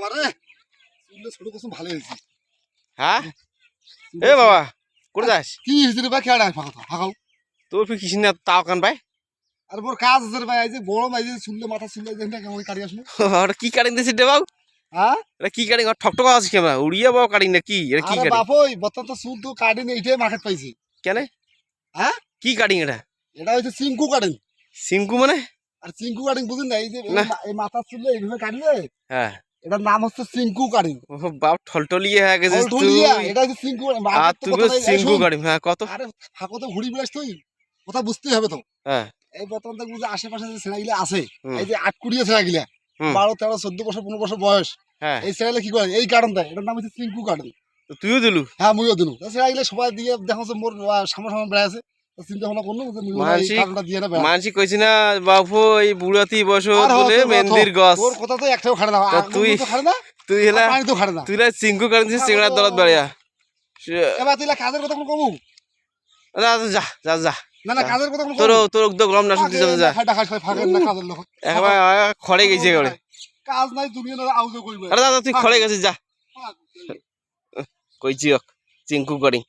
বাবারে চুলে ছোট কসম ভালো হয়েছে। হ্যাঁ এ বাবা কোথায় যাস? কি হয়েছে রে ভাই? খেয়াল ফাঁকাও তোর ফির কিছু না তাও কান ভাই। আর মোর কাজ আছে রে ভাই। এই যে বড় ভাই যে চুলে মাথা চুলে যেটা কেমন কাটি আসলো। ওটা কি কাটিং দিছিস রে বাবু? হ্যাঁ এটা কি কাটিং? ঠকঠকা আছে কেমন উড়িয়ে বাবা কাটিং না কি? এটা কি আরে কাটিং? বাপ ওই বর্তমান তো চুল তো কাটি নেই, এটাই মার্কেট পাইছি। কেন হ্যাঁ কি কাটিং এটা? এটা হচ্ছে চিঙ্কু কাটিং। সিঙ্কু মানে? আর চিঙ্কু কাটিং বুঝুন না? এই যে না। এই মাথার চুলে এইভাবে কাটলে হ্যাঁ এটার নাম হচ্ছে চিঙ্কু কাটিং। ও বাপ ঠলটলিয়ে হয়ে গেছিস তুই। ঢুলিয়া এটা হচ্ছে চিঙ্কু। আর তুই সিঙ্কু কাটিং হ্যাঁ কত? আরে ফাঁকো তো ঘুরি বেড়াস তুই, কথা বুঝতেই হবে তো। হ্যাঁ এই বর্তমান দেখবো যে আশেপাশে যে ছেলেগুলো আছে, হুম। এই যে 8-20 ছেলেগুলা হুম। 12, 13, 14 বছর 15 বছর বয়স, হ্যাঁ এই ছেলেগুলো কি করে এই কারণ দেয়, এটার নাম হচ্ছে চিঙ্কু কাটিং। তো তুইও দিলু? হ্যাঁ মুইও দিলু। ছেলেগুলো সবাই দিয়ে দেখো যে মোর সামনে সামনে বেড়ায় আছে, তো চিন্তা ভাবনা করলো যে মুই এই মানসিক কারণটা দিয়ে না বেড়া। মানসিক কইছি না বাবু এই বুড়াতি বসো আর বলে তোর মেহেন্দির গছ। তোর কথা তো একটাও খাড়ে না, তা তুই তো খাড়ে না, তুই হেলা পানি তো খাড়ে না। তুই লা সিঙ্কু কাটিং দিছিস সিংড়ার দরদ বাড়িয়া। এবার তুই কাজের কথা কোনো কমু যা যা যা যা না না, কাজের কথা কোনো তোর কমু তোর তো গরম না শুনতে যাবে যা। খাটা খাস ফাঁকে না কাজের লোক একবার খড়ে গেছে করে। কাজ নাই দুনিয়া না আউজো কইবে। আরে দাদা তুই খড়ে গেছিস যা কইছি চিঙ্কু কাটিং।